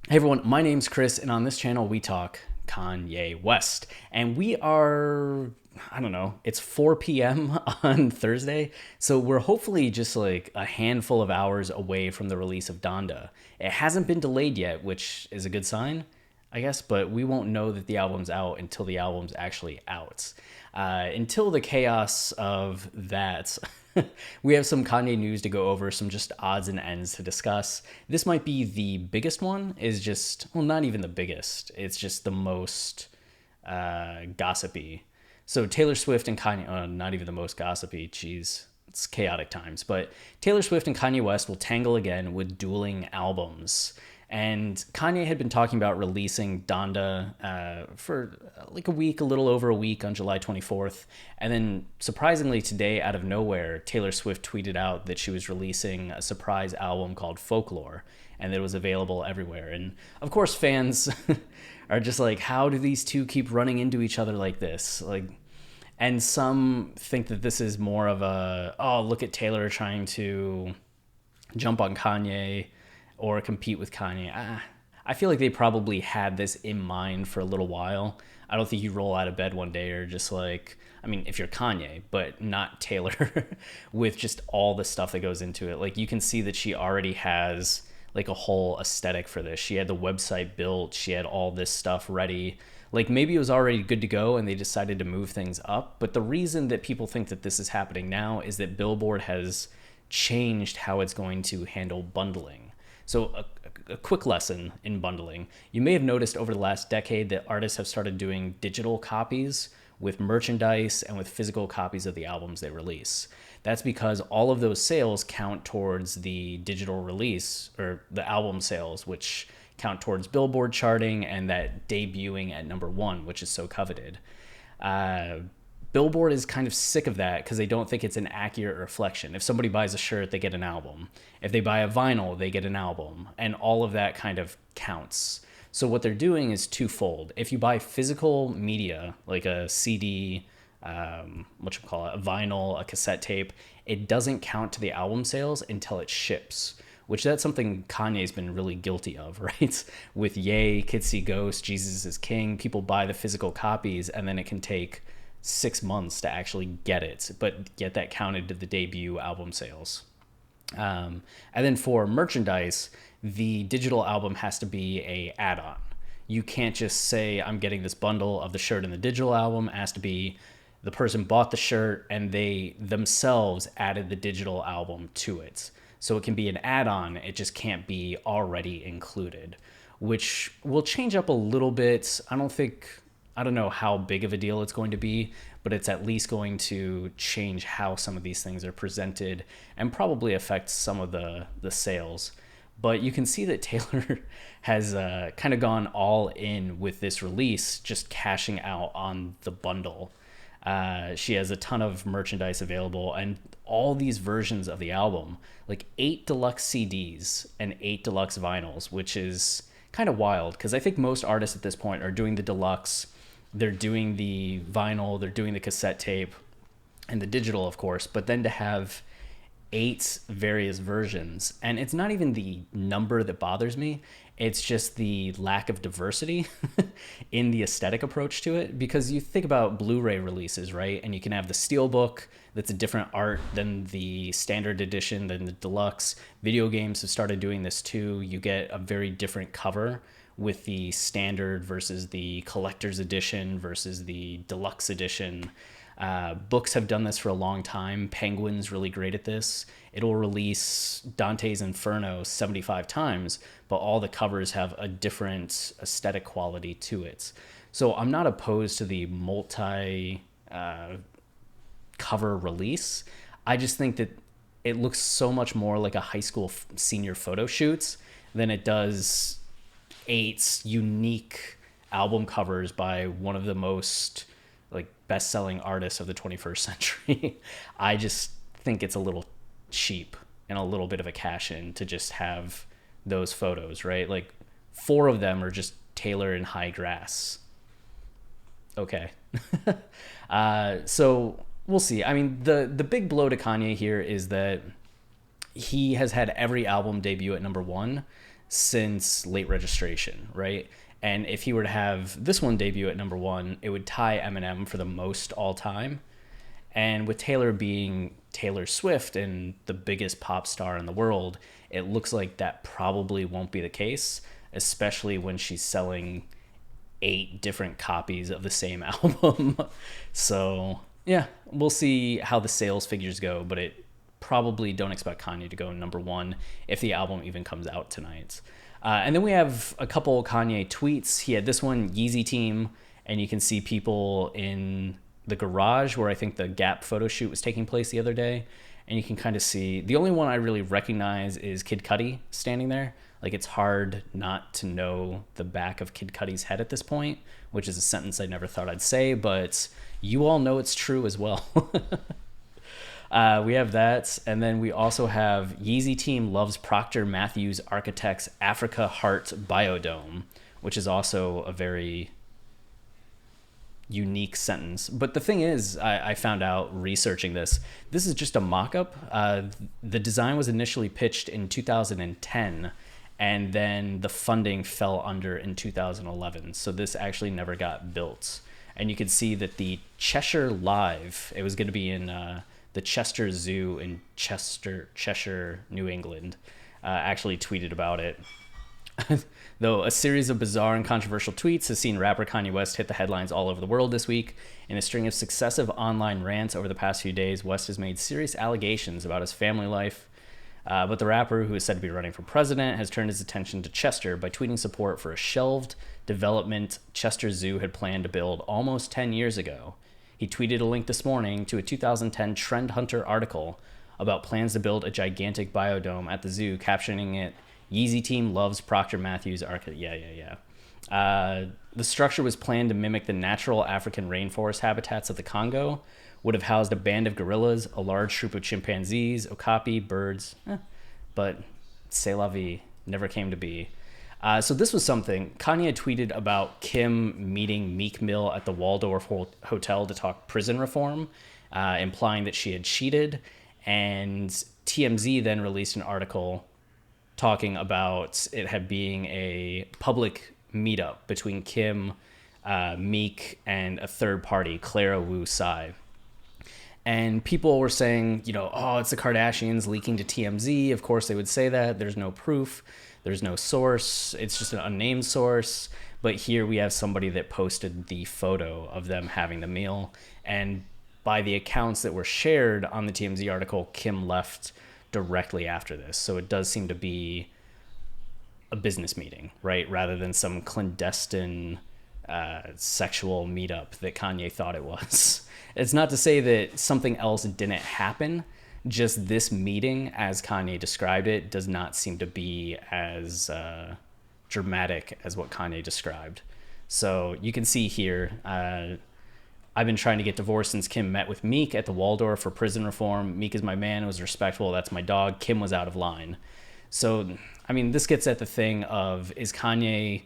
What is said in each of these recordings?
Hey everyone, my name's Chris, and on this channel we talk Kanye West. And we are, I don't know, it's 4 p.m. on Thursday, so we're hopefully just like a handful of hours away from the release of Donda. It hasn't been delayed yet, which is a good sign, I guess, but we won't know that the album's out until the album's actually out. Until the chaos of that, we have some Kanye news to go over, some just odds and ends to discuss. This might be the biggest one, is just, well, not even the biggest. It's just the most gossipy. So Taylor Swift and Kanye, not even the most gossipy, geez, it's chaotic times. But Taylor Swift and Kanye West will tangle again with dueling albums. And Kanye had been talking about releasing Donda for like a week, a little over a week on July 24th. And then surprisingly today, out of nowhere, Taylor Swift tweeted out that she was releasing a surprise album called Folklore and that it was available everywhere. And of course, fans are just like, how do these two keep running into each other like this? Like, and some think that this is more of a, oh, look at Taylor trying to jump on Kanye or compete with Kanye. I feel like they probably had this in mind for a little while. I don't think you roll out of bed one day or just like, I mean, if you're Kanye, but not Taylor, with just all the stuff that goes into it. Like you can see that she already has like a whole aesthetic for this. She had the website built, she had all this stuff ready. Like maybe it was already good to go and they decided to move things up. But the reason that people think that this is happening now is that Billboard has changed how it's going to handle bundling. So a quick lesson in bundling. You may have noticed over the last decade that artists have started doing digital copies with merchandise and with physical copies of the albums they release. That's because all of those sales count towards the digital release or the album sales, which count towards Billboard charting and that debuting at number one, which is so coveted. Uh, Billboard is kind of sick of that because they don't think it's an accurate reflection. If somebody buys a shirt, they get an album. If they buy a vinyl, they get an album. And all of that kind of counts. So what they're doing is twofold. If you buy physical media, like a CD, what you call it, a vinyl, a cassette tape, it doesn't count to the album sales until it ships, which that's something Kanye's been really guilty of, right? With Ye, Kids See Ghosts, Jesus is King, people buy the physical copies and then it can take 6 months to actually get it, but get that counted to the debut album sales. And then for merchandise, the digital album has to be a add-on. You can't just say I'm getting this bundle of the shirt and the digital album. It has to be the person bought the shirt and they themselves added the digital album to it. So it can be an add-on. It just can't be already included, which will change up a little bit. I don't know how big of a deal it's going to be, but it's at least going to change how some of these things are presented and probably affect some of the sales. But you can see that Taylor has kind of gone all in with this release, just cashing out on the bundle. She has a ton of merchandise available and all these versions of the album, like 8 deluxe CDs and 8 deluxe vinyls, which is kind of wild because I think most artists at this point are doing the deluxe, they're doing the vinyl, they're doing the cassette tape, and the digital, of course. But then to have 8 various versions, and it's not even the number that bothers me, it's just the lack of diversity in the aesthetic approach to it. Because you think about Blu-ray releases, right? And you can have the steelbook that's a different art than the standard edition, than the deluxe. Video games have started doing this too. You get a very different cover with the standard versus the collector's edition versus the deluxe edition. Books have done this for a long time. Penguin's really great at this. It'll release Dante's Inferno 75 times, but all the covers have a different aesthetic quality to it. So I'm not opposed to the multi cover release. I just think that it looks so much more like a high school senior photo shoots than it does 8 unique album covers by one of the most like best-selling artists of the 21st century. I just think it's a little cheap and a little bit of a cash in to just have those photos, right? Like 4 of them are just Taylor in high grass. Okay. So we'll see. I mean, the big blow to Kanye here is that he has had every album debut at number one since Late Registration, right? And if he were to have this one debut at number one, it would tie Eminem for the most all time. And with Taylor being Taylor Swift and the biggest pop star in the world, it looks like that probably won't be the case, especially when she's selling 8 different copies of the same album. So, yeah, we'll see how the sales figures go, but it probably don't expect Kanye to go number one if the album even comes out tonight. And then we have a couple Kanye tweets. He had this one, Yeezy Team, and you can see people in the garage where I think the Gap photo shoot was taking place the other day. And you can kind of see, the only one I really recognize is Kid Cudi standing there. Like, it's hard not to know the back of Kid Cudi's head at this point, which is a sentence I never thought I'd say, but you all know it's true as well. We have that, and then we also have Yeezy Team loves Procter Matthews Architects Africa Heart Biodome, which is also a very unique sentence. But the thing is, I found out researching this is just a mock-up. The design was initially pitched in 2010, and then the funding fell under in 2011. So this actually never got built. And you can see that the Cheshire Live, it was going to be in the Chester Zoo in Cheshire, New England, actually tweeted about it. Though a series of bizarre and controversial tweets has seen rapper Kanye West hit the headlines all over the world this week. In a string of successive online rants over the past few days, West has made serious allegations about his family life. But the rapper, who is said to be running for president, has turned his attention to Chester by tweeting support for a shelved development Chester Zoo had planned to build almost 10 years ago. He tweeted a link this morning to a 2010 Trend Hunter article about plans to build a gigantic biodome at the zoo, captioning it, Yeezy Team loves Procter Matthews Yeah. The structure was planned to mimic the natural African rainforest habitats of the Congo, would have housed a band of gorillas, a large troop of chimpanzees, okapi, birds, but c'est la vie, never came to be. So this was something. Kanye tweeted about Kim meeting Meek Mill at the Waldorf Hotel to talk prison reform, implying that she had cheated. And TMZ then released an article talking about it had being a public meetup between Kim, Meek, and a third party, Clara Wu Tsai. And people were saying, oh, it's the Kardashians leaking to TMZ. Of course they would say that. There's no proof. There's no source. It's just an unnamed source. But here we have somebody that posted the photo of them having the meal. And by the accounts that were shared on the TMZ article, Kim left directly after this. So it does seem to be a business meeting, right? Rather than some clandestine sexual meetup that Kanye thought it was. It's not to say that something else didn't happen. Just this meeting, as Kanye described it, does not seem to be as dramatic as what Kanye described. So you can see here, I've been trying to get divorced since Kim met with Meek at the Waldorf for prison reform. Meek is my man, was respectful, that's my dog. Kim was out of line. So, I mean, this gets at the thing of, is Kanye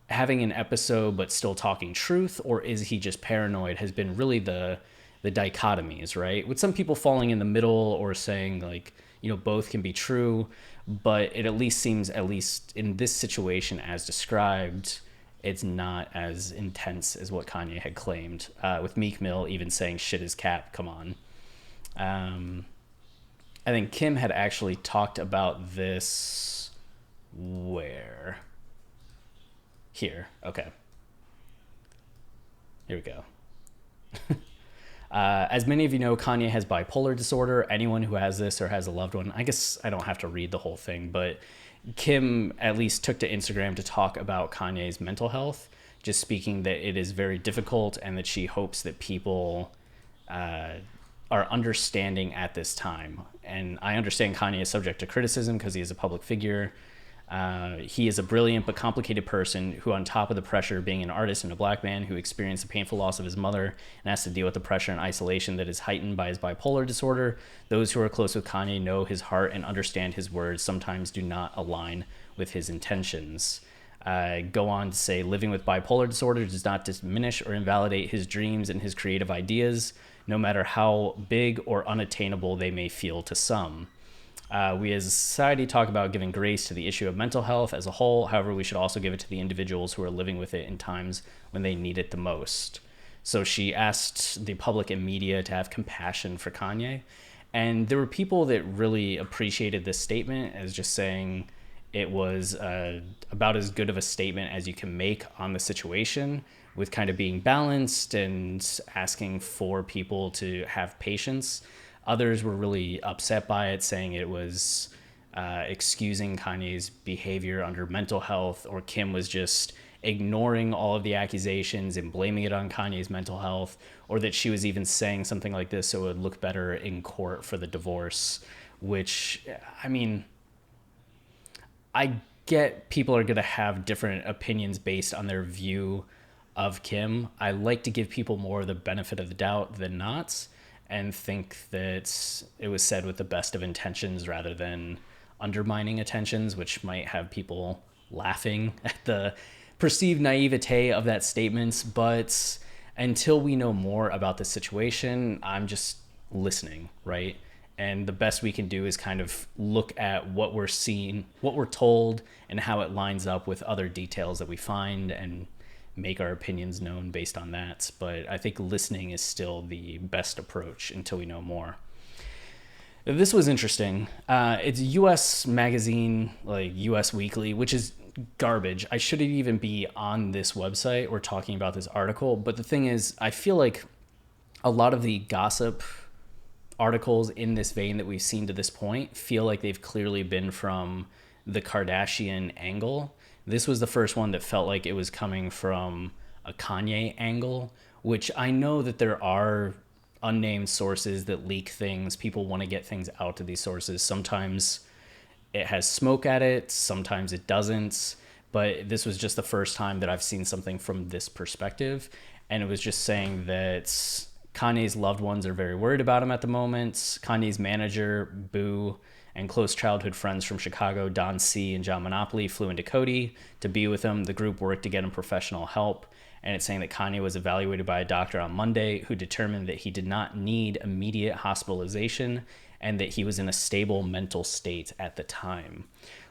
having an episode but still talking truth, or is he just paranoid, has been really the dichotomies, right? With some people falling in the middle or saying, like, both can be true, but it at least seems, at least in this situation as described, it's not as intense as what Kanye had claimed, with Meek Mill even saying shit is cap, come on. I think Kim had actually talked about this, where? Here, okay. Here we go. As many of you know, Kanye has bipolar disorder. Anyone who has this or has a loved one, I guess I don't have to read the whole thing, but Kim at least took to Instagram to talk about Kanye's mental health, just speaking that it is very difficult and that she hopes that people are understanding at this time. And I understand Kanye is subject to criticism because he is a public figure. He is a brilliant but complicated person who, on top of the pressure of being an artist and a black man who experienced the painful loss of his mother and has to deal with the pressure and isolation that is heightened by his bipolar disorder, those who are close with Kanye know his heart and understand his words sometimes do not align with his intentions. Go on to say, living with bipolar disorder does not diminish or invalidate his dreams and his creative ideas, no matter how big or unattainable they may feel to some. We as a society talk about giving grace to the issue of mental health as a whole. However, we should also give it to the individuals who are living with it in times when they need it the most. So she asked the public and media to have compassion for Kanye. And there were people that really appreciated this statement as just saying it was about as good of a statement as you can make on the situation, with kind of being balanced and asking for people to have patience. Others were really upset by it, saying it was excusing Kanye's behavior under mental health, or Kim was just ignoring all of the accusations and blaming it on Kanye's mental health, or that she was even saying something like this so it would look better in court for the divorce, which, I mean, I get people are going to have different opinions based on their view of Kim. I like to give people more of the benefit of the doubt than not, and think that it was said with the best of intentions rather than undermining intentions, which might have people laughing at the perceived naivete of that statement. But until we know more about the situation, I'm just listening, right? And the best we can do is kind of look at what we're seeing, what we're told, and how it lines up with other details that we find, and make our opinions known based on that. But I think listening is still the best approach until we know more. This was interesting. It's a U.S. magazine, like U.S. Weekly, which is garbage. I shouldn't even be on this website or talking about this article. But the thing is, I feel like a lot of the gossip articles in this vein that we've seen to this point feel like they've clearly been from the Kardashian angle. This was the first one that felt like it was coming from a Kanye angle, which I know that there are unnamed sources that leak things. People want to get things out to these sources. Sometimes it has smoke at it, sometimes it doesn't. But this was just the first time that I've seen something from this perspective. And it was just saying that Kanye's loved ones are very worried about him at the moment. Kanye's manager, Boo, and close childhood friends from Chicago, Don C. and John Monopoly, flew into CUDI to be with him. The group worked to get him professional help. And it's saying that Kanye was evaluated by a doctor on Monday who determined that he did not need immediate hospitalization and that he was in a stable mental state at the time,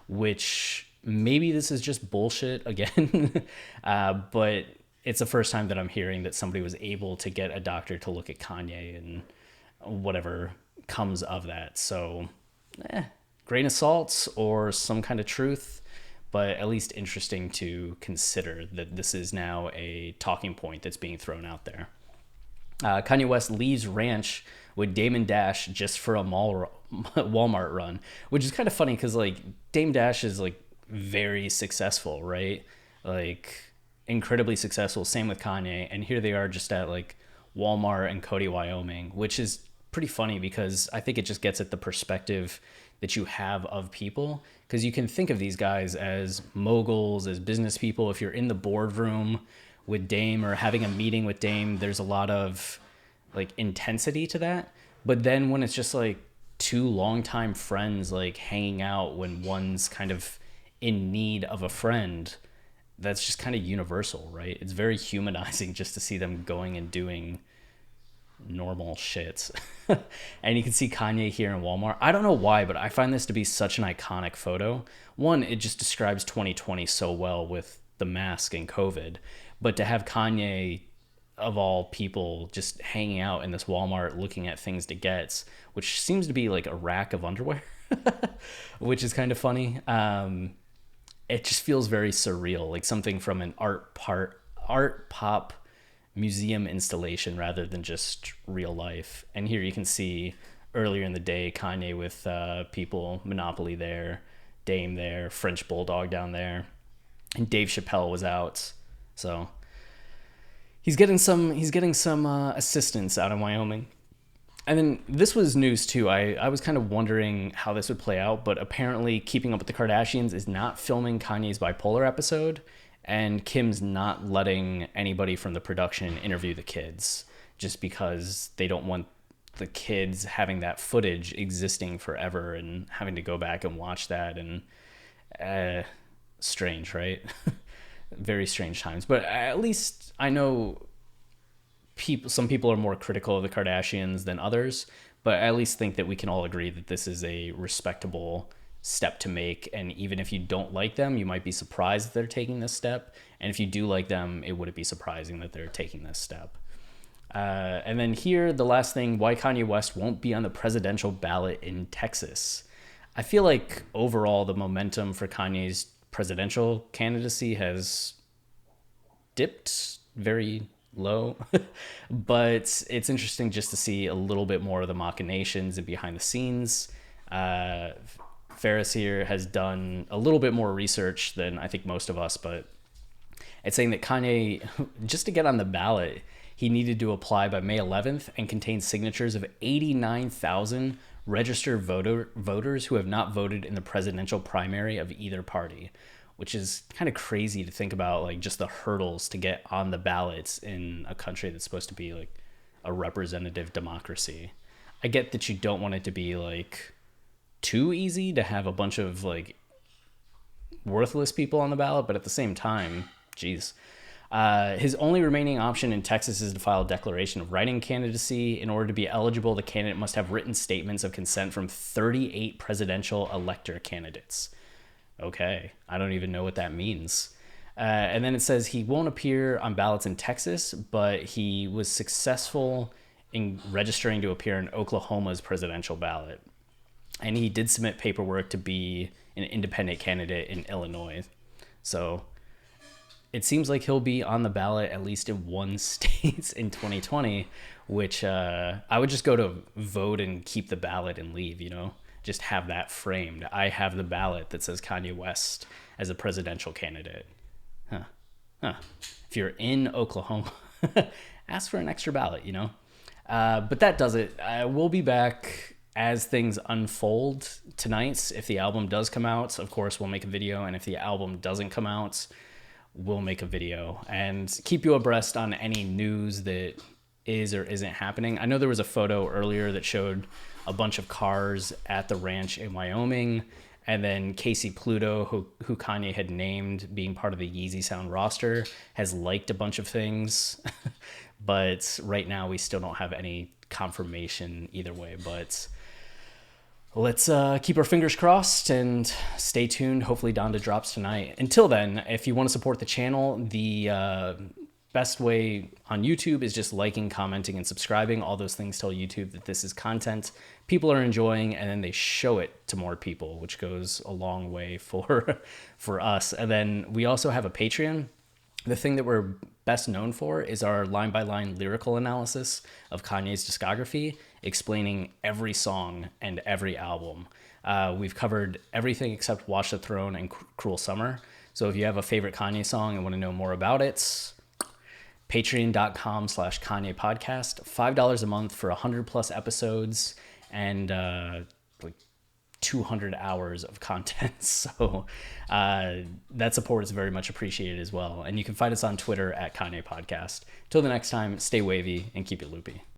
which maybe this is just bullshit again, but it's the first time that I'm hearing that somebody was able to get a doctor to look at Kanye and whatever comes of that. So, grain of salt or some kind of truth, but at least interesting to consider that this is now a talking point that's being thrown out there. Kanye West leaves ranch with Dame and Dash just for a Walmart run, which is kind of funny because like Dame Dash is like very successful, right? Like incredibly successful. Same with Kanye, and here they are just at like Walmart in Cody, Wyoming, which is pretty funny because I think it just gets at the perspective that you have of people, because you can think of these guys as moguls, as business people. If you're in the boardroom with Dame or having a meeting with Dame, there's a lot of like intensity to that. But then when it's just like two longtime friends like hanging out when one's kind of in need of a friend, that's just kind of universal, right? It's very humanizing just to see them going and doing normal shit. And you can see Kanye here in Walmart. I don't know why, but I find this to be such an iconic photo. One, it just describes 2020 so well with the mask and COVID, but to have Kanye of all people just hanging out in this Walmart looking at things to get, which seems to be like a rack of underwear, which is kind of funny. It just feels very surreal, like something from an art pop museum installation rather than just real life. And here you can see earlier in the day Kanye with people, Monopoly there, Dame there, French Bulldog down there, and Dave Chappelle was out. So he's getting some assistance out in Wyoming. And then this was news too. I was kind of wondering how this would play out, but apparently Keeping Up with the Kardashians is not filming Kanye's bipolar episode, and Kim's not letting anybody from the production interview the kids just because they don't want the kids having that footage existing forever and having to go back and watch that. And strange, right? Very strange times. But at least I know some people are more critical of the Kardashians than others, but I at least think that we can all agree that this is a respectable step to make. And even if you don't like them, you might be surprised that they're taking this step. And if you do like them, it wouldn't be surprising that they're taking this step. And then here, the last thing, why Kanye West won't be on the presidential ballot in Texas. I feel like overall the momentum for Kanye's presidential candidacy has dipped very low, but it's interesting just to see a little bit more of the machinations and behind the scenes. Ferris here has done a little bit more research than I think most of us, but it's saying that Kanye, just to get on the ballot, he needed to apply by May 11th and contain signatures of 89,000 registered voters who have not voted in the presidential primary of either party, which is kind of crazy to think about, like just the hurdles to get on the ballots in a country that's supposed to be like a representative democracy. I get that you don't want it to be like too easy to have a bunch of like worthless people on the ballot, but at the same time, geez. His only remaining option in Texas is to file a declaration of writing candidacy. In order to be eligible, the candidate must have written statements of consent from 38 presidential elector candidates. Okay, I don't even know what that means. And then it says he won't appear on ballots in Texas, but he was successful in registering to appear in Oklahoma's presidential ballot. And he did submit paperwork to be an independent candidate in Illinois. So it seems like he'll be on the ballot at least in one state in 2020, which I would just go to vote and keep the ballot and leave, you know, just have that framed. I have the ballot that says Kanye West as a presidential candidate. If you're in Oklahoma, ask for an extra ballot, you know. But that does it. We'll be back as things unfold tonight. If the album does come out, of course, we'll make a video. And if the album doesn't come out, we'll make a video and keep you abreast on any news that is or isn't happening. I know there was a photo earlier that showed a bunch of cars at the ranch in Wyoming, and then Casey Pluto, who Kanye had named being part of the Yeezy Sound roster, has liked a bunch of things. But right now we still don't have any confirmation either way. But let's keep our fingers crossed and stay tuned. Hopefully Donda drops tonight. Until then, if you want to support the channel, the best way on YouTube is just liking, commenting, and subscribing. All those things tell YouTube that this is content people are enjoying, and then they show it to more people, which goes a long way for us. And then we also have a Patreon. The thing that we're best known for is our line-by-line lyrical analysis of Kanye's discography, explaining every song and every album. We've covered everything except Watch the Throne and Cruel Summer. So if you have a favorite Kanye song and want to know more about it, patreon.com/Kanye podcast, $5 a month for 100 plus episodes and like 200 hours of content. So that support is very much appreciated as well. And you can find us on Twitter at Kanye Podcast. Till the next time, stay wavy and keep it loopy.